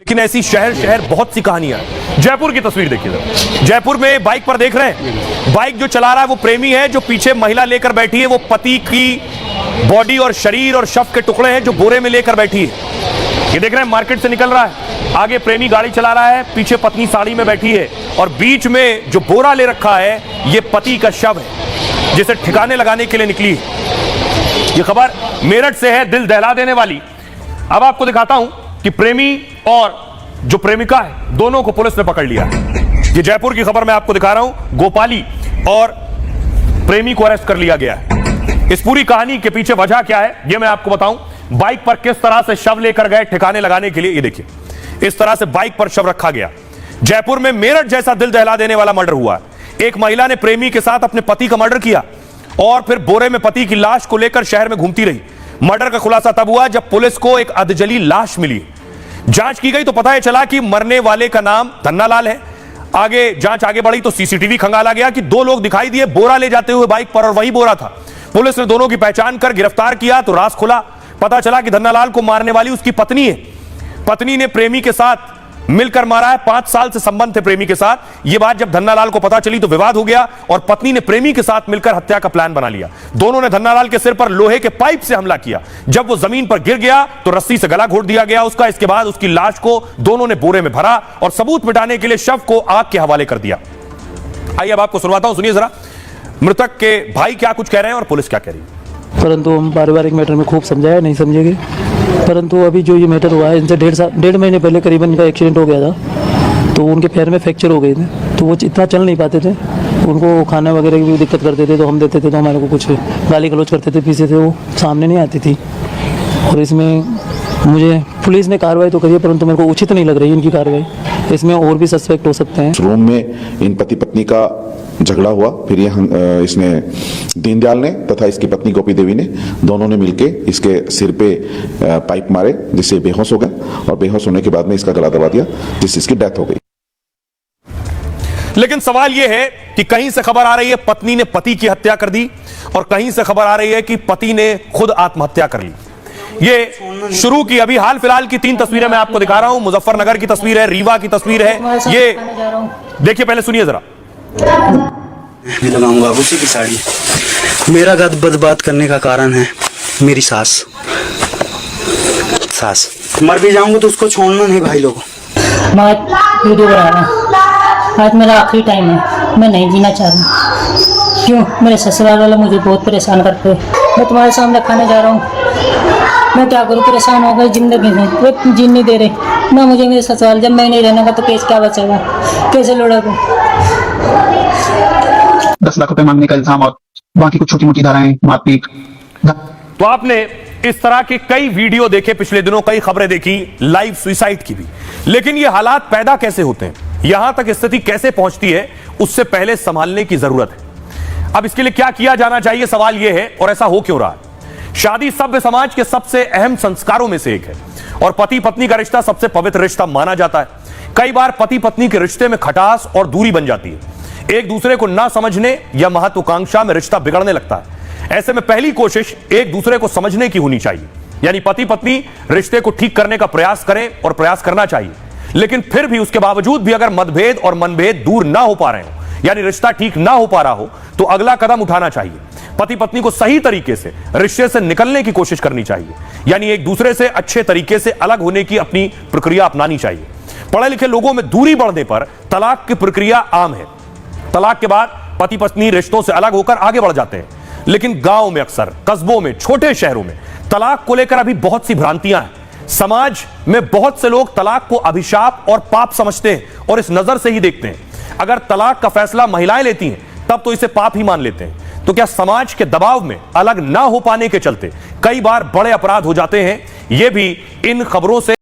लेकिन ऐसी शहर शहर बहुत सी कहानियां हैं। जयपुर की तस्वीर देखिए जरा। जयपुर में बाइक पर देख रहे हैं, बाइक जो चला रहा है वो प्रेमी है, जो पीछे महिला लेकर बैठी है वो पति की बॉडी और शरीर और शव के टुकड़े हैं जो बोरे में लेकर बैठी है। ये देख रहे हैं, मार्केट से निकल रहा है, आगे प्रेमी गाड़ी चला रहा है, पीछे पत्नी साड़ी में बैठी है और बीच में जो बोरा ले रखा है ये पति का शव है जिसे ठिकाने लगाने के लिए निकली है। ये खबर मेरठ से है, दिल दहला देने वाली। अब आपको दिखाता हूं कि प्रेमी और जो प्रेमिका है दोनों को पुलिस ने पकड़ लिया। ये जयपुर की खबर मैं आपको दिखा रहा हूं। गोपाली और प्रेमी को अरेस्ट कर लिया गया है। इस पूरी कहानी के पीछे वजह क्या है ये मैं आपको बताऊं। बाइक पर किस तरह से शव लेकर गए ठिकाने लगाने के लिए, ये देखिए, इस तरह से बाइक पर शव रखा गया। जयपुर में मेरठ जैसा दिल दहला देने वाला मर्डर हुआ। एक महिला ने प्रेमी के साथ अपने पति का मर्डर किया और फिर बोरे में पति की लाश को लेकर शहर में घूमती रही। मर्डर का खुलासा तब हुआ जब पुलिस को एक अधजली लाश मिली। जांच की गई तो पता चला कि मरने वाले का नाम धन्नालाल है। आगे जांच आगे बढ़ी तो सीसीटीवी खंगाला गया कि दो लोग दिखाई दिए बोरा ले जाते हुए बाइक पर और वही बोरा था। पुलिस ने दोनों की पहचान कर गिरफ्तार किया तो राज खुला। पता चला कि धन्नालाल को मारने वाली उसकी पत्नी है। पत्नी ने प्रेमी के साथ मिलकर मारा है। 5 साल से संबंध थे प्रेमी के साथ। यह बात जब धन्नालाल को पता चली तो विवाद हो गया और पत्नी ने प्रेमी के साथ मिलकर हत्या का प्लान बना लिया। दोनों ने धन्नालाल के सिर पर लोहे के पाइप से हमला किया। जब वो जमीन पर गिर गया तो रस्सी से गला घोट दिया गया उसका। इसके बाद उसकी लाश को दोनों ने बोरे में भरा और सबूत मिटाने के लिए शव को आग के हवाले कर दिया। आइए अब आपको सुनवाता हूं, सुनिए जरा मृतक के भाई क्या कुछ कह रहे हैं और पुलिस क्या कह रही है। परंतु हम पारिवारिक मैटर में खूब समझाया, नहीं समझेंगे। परंतु अभी जो ये मैटर हुआ है, इनसे 1.5 महीने पहले करीबन इनका एक्सीडेंट हो गया था तो उनके पैर में फ्रैक्चर हो गए थे तो वो इतना चल नहीं पाते थे। उनको खाना वगैरह की भी दिक्कत करते थे तो हम देते थे तो हमारे को कुछ गाली गलौज करते थे, पीछे थे, वो सामने नहीं आती थी। और इसमें मुझे पुलिस ने कार्रवाई तो करी है परंतु मेरे को उचित नहीं लग रही है इनकी कार्रवाई। इसमें और भी सस्पेक्ट हो सकते हैं। रूम में इन पति पत्नी का झगड़ा हुआ, फिर इसने दीनदयाल ने तथा इसकी पत्नी गोपी देवी ने दोनों ने मिलके इसके सिर पे पाइप मारे जिससे बेहोश हो गया और बेहोश होने के बाद में इसका गला दबा दिया जिससे इसकी डेथ हो गई। लेकिन सवाल यह है कि कहीं से खबर आ रही है पत्नी ने पति की हत्या कर दी और कहीं से खबर आ रही है कि पति ने खुद आत्महत्या कर ली। ये शुरू की अभी हाल फिलहाल की 3 तस्वीरें मैं आपको दिखा रहा हूं। मुजफ्फरनगर की तस्वीर है, रीवा की तस्वीर है। ये देखिए, पहले सुनिए जरा। मैं लगाऊंगा उसी की साड़ी। मेरा गद बर्बाद करने का कारण है मेरी सास। मर भी जाऊंगा तो उसको छोड़ना नहीं भाई लोग। मैं वीडियो बना रहा हूँ, आज मेरा आखिरी टाइम है, मैं नहीं जीना चाह रहा। क्यों? मेरे ससुराल वाले मुझे बहुत परेशान करते हैं। मैं तुम्हारे सामने खाने जा रहा हूँ, मैं क्या करूँ? परेशान हो गई जिंदगी में, वो जीने नहीं दे रहे ना मुझे मेरे ससुराल। जब मैं नहीं रहने का तो केस क्या बचेगा, कैसे लड़ोगे? 10 लाख रुपए मांगने का इल्जाम और बाकी कुछ छोटी मोटी धाराएं, मारपीट। तो आपने इस तरह के कई वीडियो देखे पिछले दिनों, कई खबरें देखी, लाइव सुसाइड की भी। लेकिन ये हालात पैदा कैसे होते हैं, यहां तक स्थिति कैसे पहुंचती है, उससे पहले संभालने की जरूरत है। अब इसके लिए क्या किया जाना चाहिए, सवाल यह है, और ऐसा हो क्यों रहा है। शादी सभ्य समाज के सबसे अहम संस्कारों में से एक है और पति पत्नी का रिश्ता सबसे पवित्र रिश्ता माना जाता है। कई बार पति पत्नी के रिश्ते में खटास और दूरी बन जाती है। एक दूसरे को ना समझने या महत्वाकांक्षा में रिश्ता बिगड़ने लगता है। ऐसे में पहली कोशिश एक दूसरे को समझने की होनी चाहिए, यानी पति पत्नी रिश्ते को ठीक करने का प्रयास करें और प्रयास करना चाहिए। लेकिन फिर भी उसके बावजूद भी अगर मतभेद और मनभेद दूर ना हो पा रहे हो, यानी रिश्ता ठीक ना हो पा रहा हो, तो अगला कदम उठाना चाहिए। पति पत्नी को सही तरीके से रिश्ते से निकलने की कोशिश करनी चाहिए, यानी एक दूसरे से अच्छे तरीके से अलग होने की अपनी प्रक्रिया अपनानी चाहिए। पढ़े लिखे लोगों में दूरी बढ़ने पर तलाक की प्रक्रिया आम है। तलाक के बाद पति पत्नी रिश्तों से अलग होकर आगे बढ़ जाते हैं। लेकिन गांव में अक्सर, कस्बों में, छोटे शहरों में तलाक को लेकर अभी बहुत सी भ्रांतियां हैं। समाज में बहुत से लोग तलाक को अभिशाप और पाप समझते हैं और इस नजर से ही देखते हैं। अगर तलाक का फैसला महिलाएं लेती हैं तब तो इसे पाप ही मान लेते हैं। तो क्या समाज के दबाव में अलग ना हो पाने के चलते कई बार बड़े अपराध हो जाते हैं? यह भी इन खबरों से